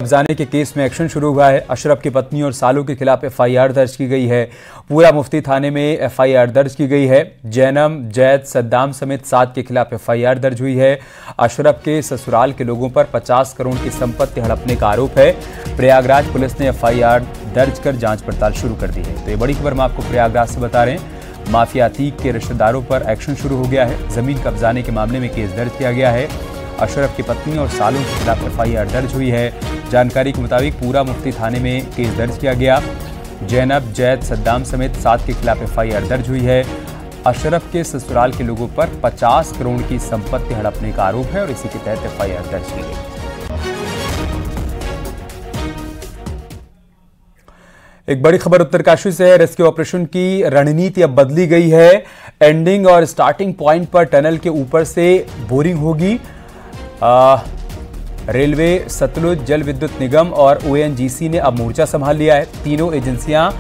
कब्जाने के केस में एक्शन शुरू हुआ है। अशरफ की पत्नी और सालों के खिलाफ एफआईआर दर्ज की गई है। पूरा मुफ्ती थाने में एफआईआर दर्ज की गई है। जैनम, जैद, सद्दाम समेत 7 के खिलाफ एफआईआर दर्ज हुई है। अशरफ के ससुराल के लोगों पर 50 करोड़ की संपत्ति हड़पने का आरोप है। प्रयागराज पुलिस ने एफआईआर दर्ज कर जांच पड़ताल शुरू कर दी है। तो ये बड़ी खबर मैं आपको प्रयागराज से बता रहे हैं। माफिया अतीक के रिश्तेदारों पर एक्शन शुरू हो गया है। जमीन कब्जाने के मामले में केस दर्ज किया गया है। अशरफ की पत्नी और सालों के खिलाफ एफआईआर दर्ज हुई है। जानकारी के मुताबिक पूरा मुफ्ती थाने में केस दर्ज किया गया। जैनब, जैद, सद्दाम समेत 7 के खिलाफ एफआईआर दर्ज हुई है। अशरफ के ससुराल के लोगों पर 50 करोड़ की संपत्ति हड़पने का आरोप है और इसी के तहत एफआईआर दर्ज की गई। एक बड़ी खबर उत्तरकाशी से है। रेस्क्यू ऑपरेशन की रणनीति अब बदली गई है। एंडिंग और स्टार्टिंग पॉइंट पर टनल के ऊपर से बोरिंग होगी। रेलवे, सतलुज जल विद्युत निगम और ओएनजीसी ने अब मोर्चा संभाल लिया है। तीनों एजेंसियां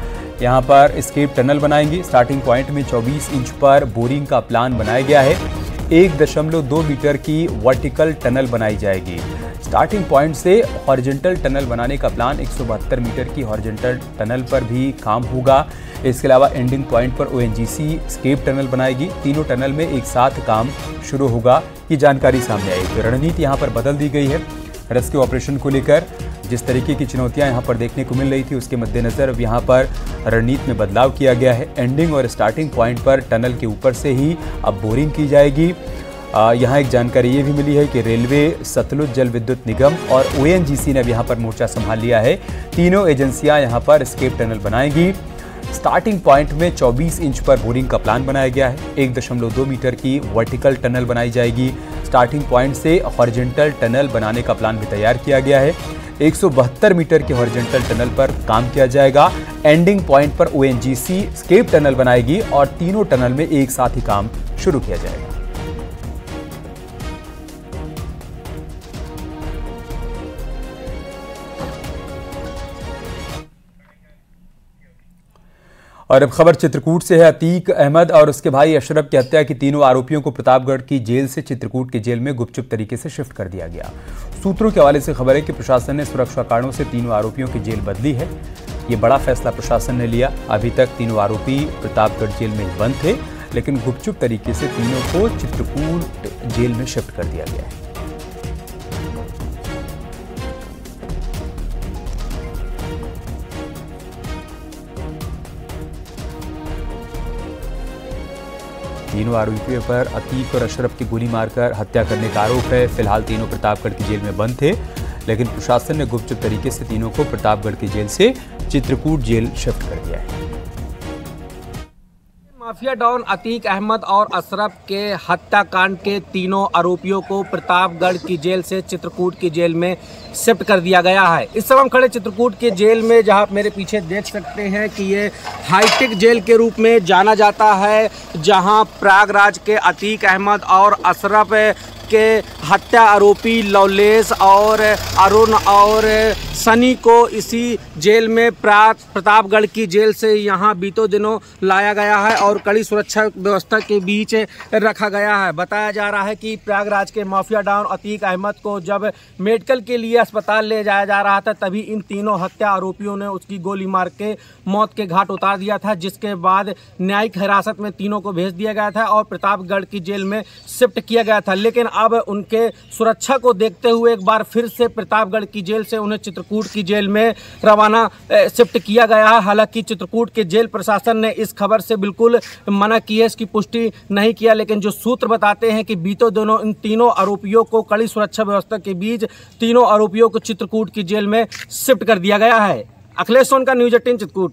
यहां पर एस्केप टनल बनाएंगी। स्टार्टिंग पॉइंट में 24 इंच पर बोरिंग का प्लान बनाया गया है। 1.2 मीटर की वर्टिकल टनल बनाई जाएगी। स्टार्टिंग पॉइंट से हॉरिजॉन्टल टनल बनाने का प्लान 172 मीटर की हॉरिजॉन्टल टनल पर भी काम होगा। इसके अलावा एंडिंग पॉइंट पर ओएनजीसी एस्केप टनल बनाएगी। तीनों टनल में एक साथ काम शुरू होगा, ये जानकारी सामने आई। तो रणनीति यहाँ पर बदल दी गई है। रेस्क्यू ऑपरेशन को लेकर जिस तरीके की चुनौतियां यहाँ पर देखने को मिल रही थी, उसके मद्देनजर अब यहाँ पर रणनीति में बदलाव किया गया है। एंडिंग और स्टार्टिंग पॉइंट पर टनल के ऊपर से ही अब बोरिंग की जाएगी। यहाँ एक जानकारी ये भी मिली है कि रेलवे, सतलुज जल विद्युत निगम और ओएनजीसी ने अब यहाँ पर मोर्चा संभाल लिया है। तीनों एजेंसियां यहाँ पर एस्केप टनल बनाएंगी। स्टार्टिंग पॉइंट में 24 इंच पर बोरिंग का प्लान बनाया गया है। 1.2 मीटर की वर्टिकल टनल बनाई जाएगी। स्टार्टिंग पॉइंट से हॉरिजॉन्टल टनल बनाने का प्लान भी तैयार किया गया है। 172 मीटर की हॉरिजॉन्टल टनल पर काम किया जाएगा। एंडिंग पॉइंट पर ओएनजीसी एस्केप टनल बनाएगी और तीनों टनल में एक साथ ही काम शुरू किया जाएगा। और अब खबर चित्रकूट से है। अतीक अहमद और उसके भाई अशरफ की हत्या की तीनों आरोपियों को प्रतापगढ़ की जेल से चित्रकूट की जेल में गुपचुप तरीके से शिफ्ट कर दिया गया। सूत्रों के हवाले से खबर है कि प्रशासन ने सुरक्षा कारणों से तीनों आरोपियों की जेल बदली है। ये बड़ा फैसला प्रशासन ने लिया। अभी तक तीनों आरोपी प्रतापगढ़ जेल में बंद थे, लेकिन गुपचुप तरीके से तीनों को चित्रकूट जेल में शिफ्ट कर दिया गया है। तीनों आरोपियों पर अतीक और अशरफ की गोली मारकर हत्या करने का आरोप है। फिलहाल तीनों प्रतापगढ़ की जेल में बंद थे, लेकिन प्रशासन ने गुपचुप तरीके से तीनों को प्रतापगढ़ की जेल से चित्रकूट जेल शिफ्ट कर दिया है। माफिया डॉन अतीक अहमद और अशरफ के हत्याकांड के तीनों आरोपियों को प्रतापगढ़ की जेल से चित्रकूट की जेल में शिफ्ट कर दिया गया है। इस समय हम खड़े चित्रकूट की जेल में, जहां आप मेरे पीछे देख सकते हैं कि ये हाईटेक जेल के रूप में जाना जाता है, जहां प्रयागराज के अतीक अहमद और अशरफ के हत्या आरोपी लवलेश और अरुण और सनी को इसी जेल में प्रतापगढ़ की जेल से यहाँ बीतों दिनों लाया गया है और कड़ी सुरक्षा व्यवस्था के बीच रखा गया है। बताया जा रहा है कि प्रयागराज के माफिया डॉन अतीक अहमद को जब मेडिकल के लिए अस्पताल ले जाया जा रहा था, तभी इन तीनों हत्या आरोपियों ने उसकी गोली मार के मौत के घाट उतार दिया था, जिसके बाद न्यायिक हिरासत में तीनों को भेज दिया गया था और प्रतापगढ़ की जेल में शिफ्ट किया गया था। लेकिन अब उनके सुरक्षा को देखते हुए एक बार फिर से प्रतापगढ़ की जेल से उन्हें चित्रकूट की जेल में रवाना शिफ्ट किया गया है। हालांकि चित्रकूट के जेल प्रशासन ने इस खबर से बिल्कुल मना की है, इसकी पुष्टि नहीं किया, लेकिन जो सूत्र बताते हैं कि बीतों दिनों इन तीनों आरोपियों को कड़ी सुरक्षा व्यवस्था के बीच तीनों आरोपियों को चित्रकूट की जेल में शिफ्ट कर दिया गया है। अखिलेश सोनका, न्यूज़ 18 चित्रकूट।